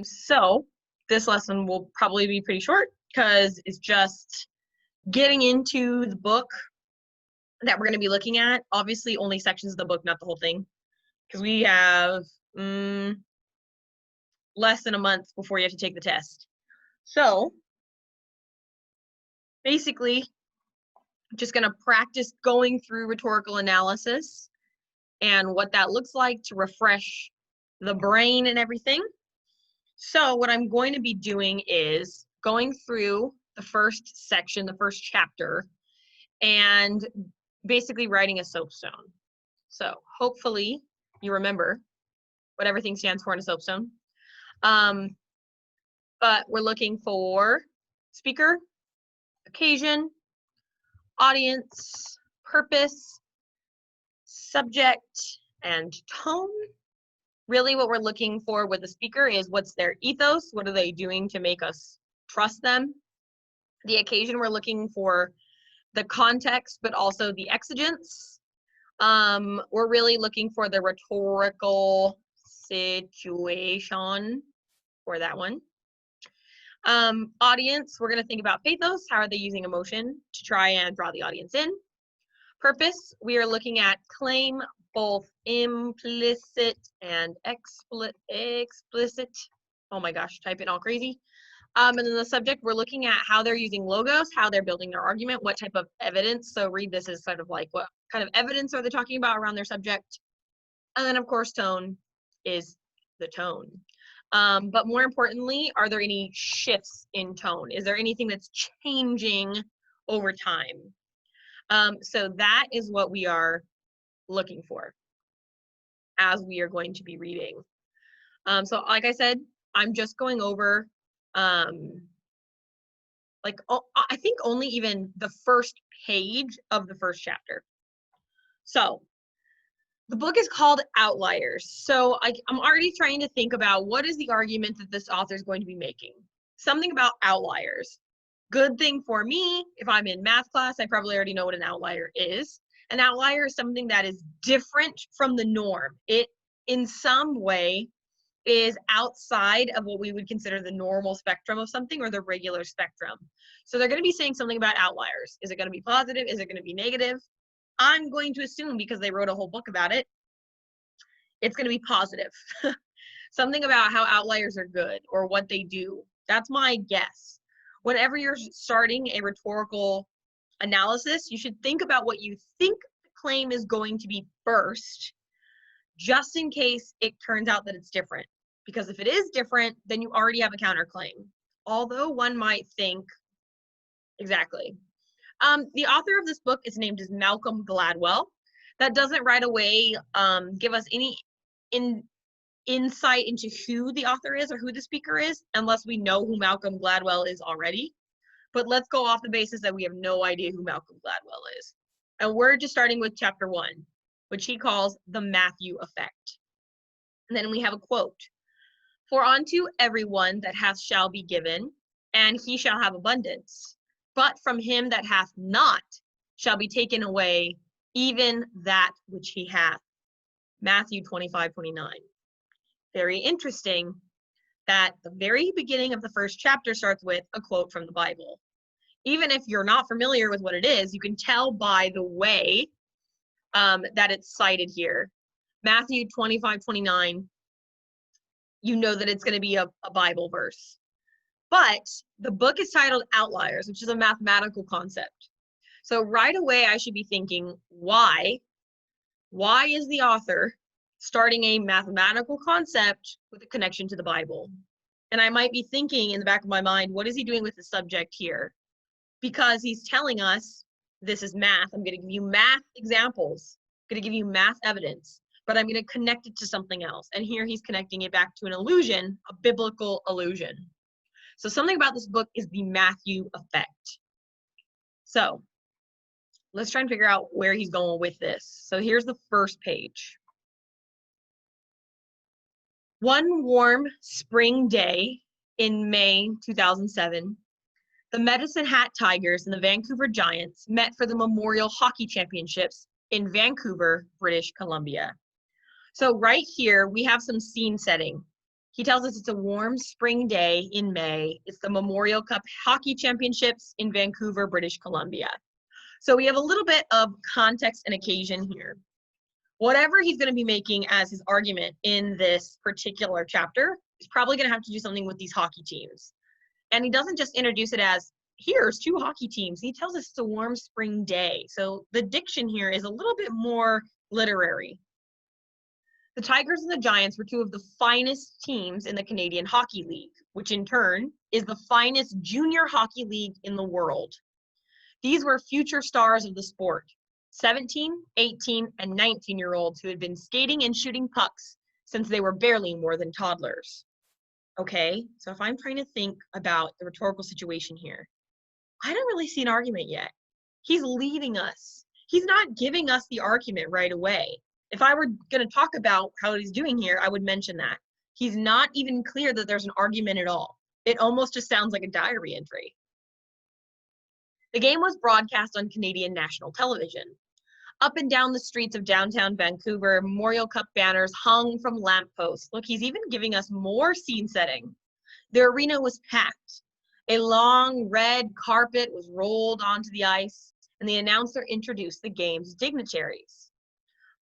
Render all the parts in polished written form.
So this lesson will probably be pretty short because it's just getting into the book that we're going to be looking at. Obviously, only sections of the book, not the whole thing, because we have less than a month before you have to take the test. So basically, just going to practice going through rhetorical analysis and what that looks like to refresh the brain and everything. So what I'm going to be doing is going through the first section, the first chapter, and basically writing a soapstone. So hopefully you remember what everything stands for in a soapstone. But we're looking for speaker, occasion, audience, purpose, subject, and tone. Really what we're looking for with the speaker is what's their ethos, what are they doing to make us trust them. The occasion, we're looking for the context, but also the exigence. We're really looking for the rhetorical situation for that one. Audience, we're going to think about pathos. How are they using emotion to try and draw the audience in? Purpose, we are looking at claim, both implicit and explicit. Oh my gosh, type it all crazy. And then the subject, we're looking at how they're using logos, how they're building their argument, what type of evidence. So read this as sort of like what kind of evidence are they talking about around their subject. And then of course, tone is the tone. But more importantly, are there any shifts in tone? Is there anything that's changing over time? So that is what we are looking for as we are going to be reading. So like I said, I'm just going over I think only even the first page of the first chapter. So the book is called Outliers. So I'm already trying to think about what is the argument that this author is going to be making. Something about outliers. Good thing for me, if I'm in math class, I probably already know what an outlier is. An outlier is something that is different from the norm. It, in some way, is outside of what we would consider the normal spectrum of something or the regular spectrum. So they're going to be saying something about outliers. Is it going to be positive? Is it going to be negative? I'm going to assume, because they wrote a whole book about it, it's going to be positive. Something about how outliers are good or what they do. That's my guess. Whenever you're starting a rhetorical analysis, you should think about what you think the claim is going to be first, just in case it turns out that it's different. Because if it is different, then you already have a counterclaim. Although one might think, exactly. The author of this book is named as Malcolm Gladwell. That doesn't right away give us any insight into who the author is or who the speaker is, unless we know who Malcolm Gladwell is already. But let's go off the basis that we have no idea who Malcolm Gladwell is. And we're just starting with chapter 1, which he calls the Matthew effect. And then we have a quote. For unto everyone that hath shall be given, and he shall have abundance. But from him that hath not shall be taken away even that which he hath. Matthew 25:29. Very interesting that the very beginning of the first chapter starts with a quote from the Bible. Even if you're not familiar with what it is, you can tell by the way that it's cited here. Matthew 25:29, you know that it's going to be a Bible verse. But the book is titled Outliers, which is a mathematical concept. So right away, I should be thinking, why? Why is the author starting a mathematical concept with a connection to the Bible? And I might be thinking in the back of my mind, what is he doing with the subject here? Because he's telling us this is math. I'm going to give you math examples. I'm going to give you math evidence, but I'm going to connect it to something else. And here he's connecting it back to an illusion, a biblical illusion. So something about this book is the Matthew effect. So let's try and figure out where he's going with this. So here's the first page. One warm spring day in May 2007, the Medicine Hat Tigers and the Vancouver Giants met for the Memorial Hockey Championships in Vancouver, British Columbia. So right here, we have some scene setting. He tells us it's a warm spring day in May. It's the Memorial Cup Hockey Championships in Vancouver, British Columbia. So we have a little bit of context and occasion here. Whatever he's going to be making as his argument in this particular chapter is probably going to have to do something with these hockey teams. And he doesn't just introduce it as, here's 2 hockey teams. He tells us it's a warm spring day. So the diction here is a little bit more literary. The Tigers and the Giants were 2 of the finest teams in the Canadian Hockey League, which in turn is the finest junior hockey league in the world. These were future stars of the sport, 17, 18, and 19-year-olds who had been skating and shooting pucks since they were barely more than toddlers. Okay, so if I'm trying to think about the rhetorical situation here, I don't really see an argument yet. He's leading us. He's not giving us the argument right away. If I were going to talk about how he's doing here, I would mention that. He's not even clear that there's an argument at all. It almost just sounds like a diary entry. The game was broadcast on Canadian national television. Up and down the streets of downtown Vancouver, Memorial Cup banners hung from lampposts. Look, he's even giving us more scene setting. The arena was packed. A long red carpet was rolled onto the ice, and the announcer introduced the game's dignitaries.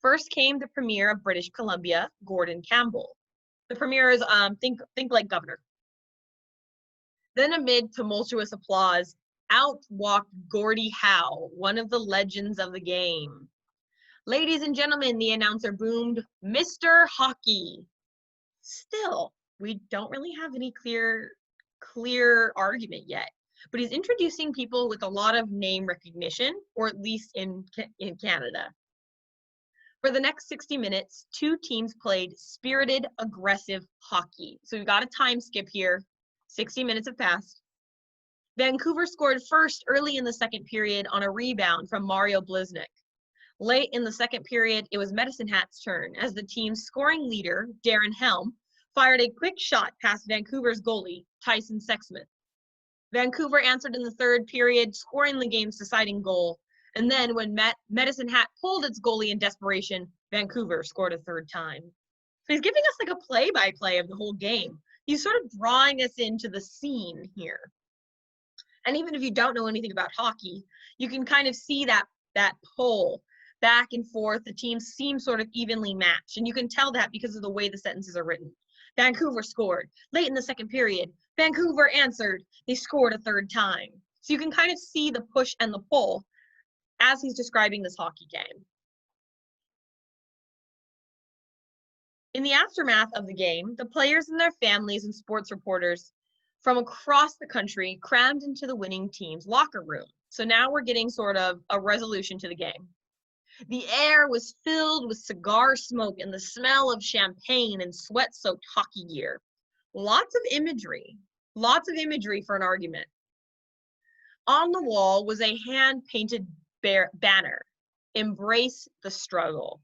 First came the Premier of British Columbia, Gordon Campbell. The Premier is, think like governor. Then amid tumultuous applause, out walked Gordie Howe, one of the legends of the game. Ladies and gentlemen, the announcer boomed, Mr. Hockey. Still, we don't really have any clear argument yet, but he's introducing people with a lot of name recognition, or at least in Canada. For the next 60 minutes, 2 teams played spirited, aggressive hockey. So we've got a time skip here. 60 minutes have passed. Vancouver scored first early in the second period on a rebound from Mario Bliznik. Late in the second period, it was Medicine Hat's turn as the team's scoring leader, Darren Helm, fired a quick shot past Vancouver's goalie, Tyson Sexsmith. Vancouver answered in the third period, scoring the game's deciding goal. And then when Medicine Hat pulled its goalie in desperation, Vancouver scored a third time. So he's giving us like a play-by-play of the whole game. He's sort of drawing us into the scene here. And even if you don't know anything about hockey, you can kind of see that pull back and forth. The teams seem sort of evenly matched. And you can tell that because of the way the sentences are written. Vancouver scored. Late in the second period, Vancouver answered. They scored a third time. So you can kind of see the push and the pull as he's describing this hockey game. In the aftermath of the game, the players and their families and sports reporters from across the country crammed into the winning team's locker room. So now we're getting sort of a resolution to the game. The air was filled with cigar smoke and the smell of champagne and sweat-soaked hockey gear. Lots of imagery for an argument. On the wall was a hand-painted banner, Embrace the Struggle.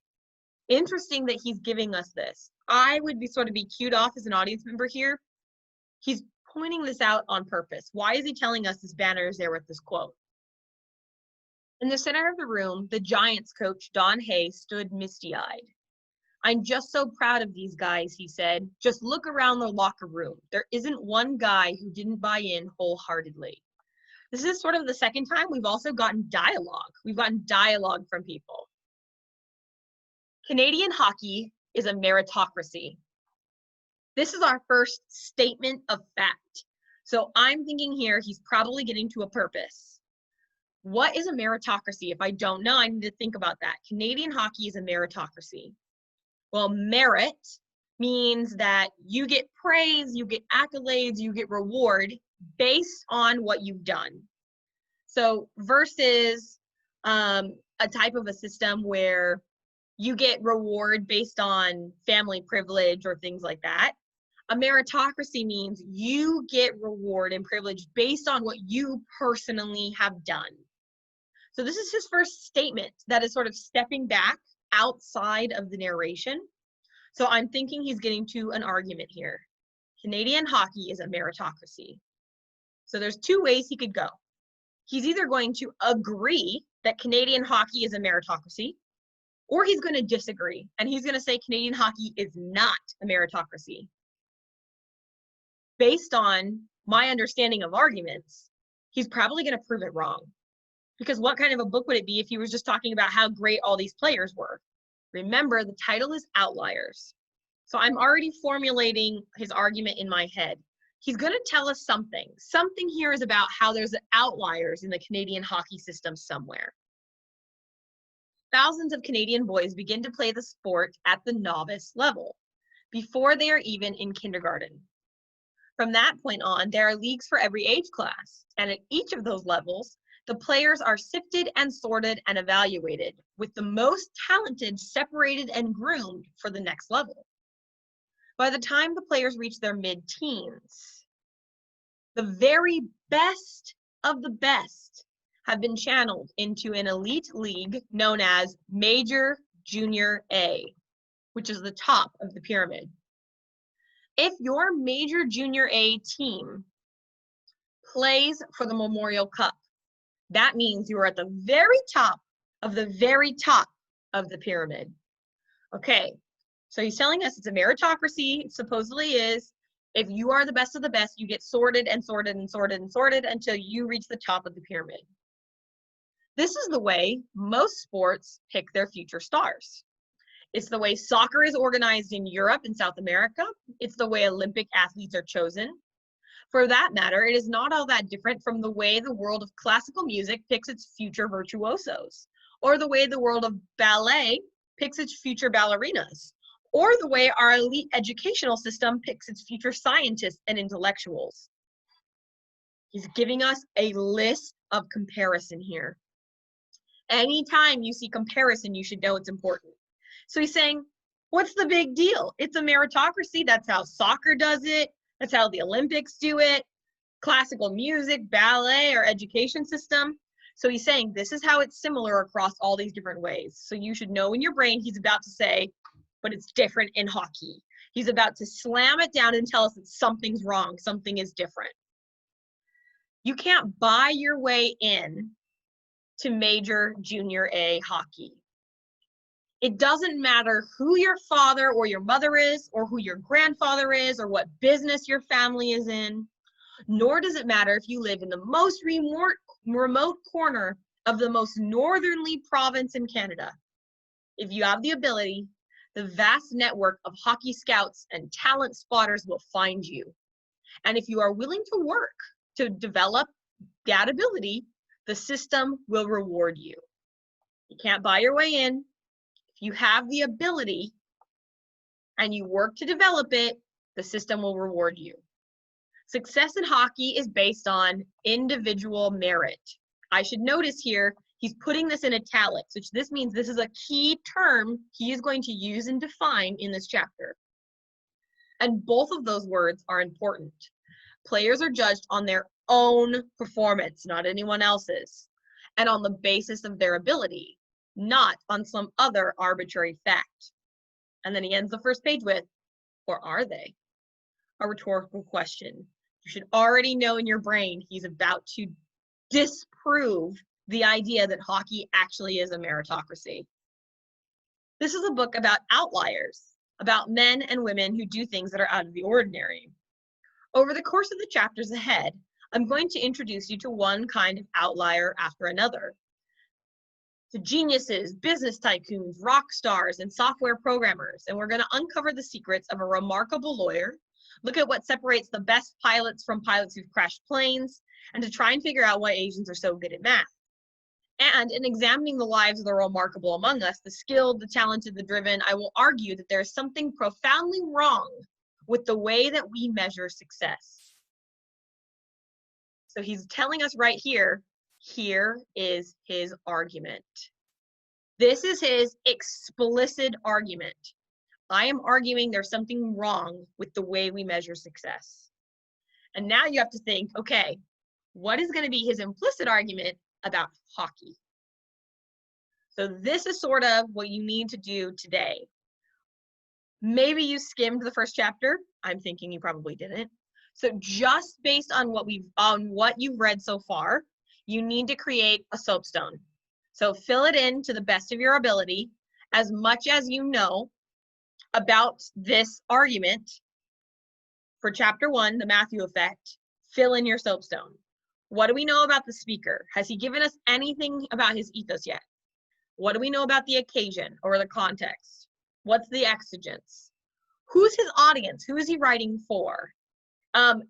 Interesting that he's giving us this. I would be cued off as an audience member here. He's pointing this out on purpose. Why is he telling us this banner is there with this quote? In the center of the room, the Giants coach, Don Hay, stood misty-eyed. I'm just so proud of these guys, he said. Just look around the locker room. There isn't one guy who didn't buy in wholeheartedly. This is sort of the second time we've also gotten dialogue. We've gotten dialogue from people. Canadian hockey is a meritocracy. This is our first statement of fact. So I'm thinking here he's probably getting to a purpose. What is a meritocracy? If I don't know, I need to think about that. Canadian hockey is a meritocracy. Well, merit means that you get praise, you get accolades, you get reward based on what you've done. So versus a type of a system where you get reward based on family privilege or things like that. A meritocracy means you get reward and privilege based on what you personally have done. So this is his first statement that is sort of stepping back outside of the narration. So I'm thinking he's getting to an argument here. Canadian hockey is a meritocracy. So there's 2 ways he could go. He's either going to agree that Canadian hockey is a meritocracy, or he's going to disagree, and he's going to say Canadian hockey is not a meritocracy. based on my understanding of arguments, he's probably going to prove it wrong. Because what kind of a book would it be if he was just talking about how great all these players were? Remember, the title is Outliers. So I'm already formulating his argument in my head. He's going to tell us something. Something here is about how there's outliers in the Canadian hockey system somewhere. Thousands of Canadian boys begin to play the sport at the novice level, before they are even in kindergarten. From that point on, there are leagues for every age class, and at each of those levels, the players are sifted and sorted and evaluated, with the most talented separated and groomed for the next level. By the time the players reach their mid-teens, the very best of the best have been channeled into an elite league known as Major Junior A, which is the top of the pyramid. If your Major Junior A team plays for the Memorial Cup, that means you are at the very top of the pyramid. Okay, so he's telling us it's a meritocracy. It supposedly is. If you are the best of the best, you get sorted and sorted and sorted and sorted until you reach the top of the pyramid. This is the way most sports pick their future stars. It's the way soccer is organized in Europe and South America. It's the way Olympic athletes are chosen. For that matter, it is not all that different from the way the world of classical music picks its future virtuosos, or the way the world of ballet picks its future ballerinas, or the way our elite educational system picks its future scientists and intellectuals. He's giving us a list of comparison here. Anytime you see comparison, you should know it's important. So he's saying, what's the big deal? It's a meritocracy. That's how soccer does it. That's how the Olympics do it. Classical music, ballet, or education system. So he's saying this is how it's similar across all these different ways. So you should know in your brain he's about to say, but it's different in hockey. He's about to slam it down and tell us that something's wrong, something is different. You can't buy your way in to Major Junior A hockey. It doesn't matter who your father or your mother is, or who your grandfather is, or what business your family is in, nor does it matter if you live in the most remote corner of the most northerly province in Canada. If you have the ability, the vast network of hockey scouts and talent spotters will find you. And if you are willing to work to develop that ability, the system will reward you. You can't buy your way in. If you have the ability and you work to develop it, the system will reward you. Success in hockey is based on individual merit. I should notice here, he's putting this in italics, which this means this is a key term he is going to use and define in this chapter. And both of those words are important. Players are judged on their own performance, not anyone else's, and on the basis of their ability, not on some other arbitrary fact. And then he ends the first page with, or are they? A rhetorical question. You should already know in your brain he's about to disprove the idea that hockey actually is a meritocracy. This is a book about outliers, about men and women who do things that are out of the ordinary. Over the course of the chapters ahead, I'm going to introduce you to one kind of outlier after another. To geniuses, business tycoons, rock stars, and software programmers, and we're going to uncover the secrets of a remarkable lawyer, look at what separates the best pilots from pilots who've crashed planes, and to try and figure out why Asians are so good at math. And in examining the lives of the remarkable among us, the skilled, the talented, the driven, I will argue that there is something profoundly wrong with the way that we measure success. So he's telling us right here, here is his argument. This is his explicit argument. I am arguing there's something wrong with the way we measure success. And now you have to think, okay, what is going to be his implicit argument about hockey? So this is sort of what you need to do today. Maybe you skimmed the first chapter. I'm thinking you probably didn't. So just based on what you've read so far, you need to create a SOAPSTone. So fill it in to the best of your ability, as much as you know about this argument, for chapter 1, the Matthew effect, fill in your soapstone. What do we know about the speaker? Has he given us anything about his ethos yet? What do we know about the occasion or the context? What's the exigence? Who's his audience? Who is he writing for?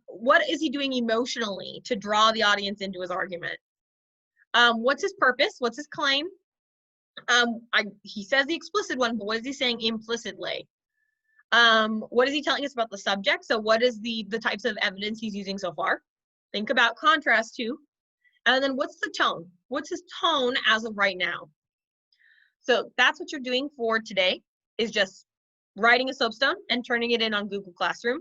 What is he doing emotionally to draw the audience into his argument? What's his purpose? What's his claim? He says the explicit one, but what is he saying implicitly? What is he telling us about the subject? So what is the types of evidence he's using so far? Think about contrast too. And then what's the tone? What's his tone as of right now? So that's what you're doing for today, is just writing a soapstone and turning it in on Google Classroom,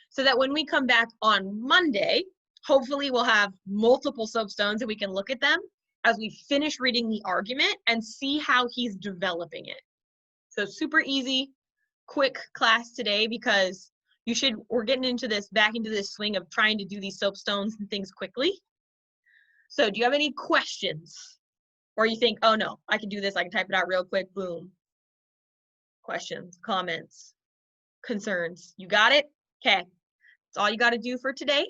so that when we come back on Monday, hopefully we'll have multiple soapstones and we can look at them as we finish reading the argument and see how he's developing it. So super easy, quick class today, because we're getting back into this swing of trying to do these soapstones and things quickly. So do you have any questions? Or you think, oh no, I can do this, I can type it out real quick, boom. Questions, comments, concerns, you got it? Okay, that's all you got to do for today.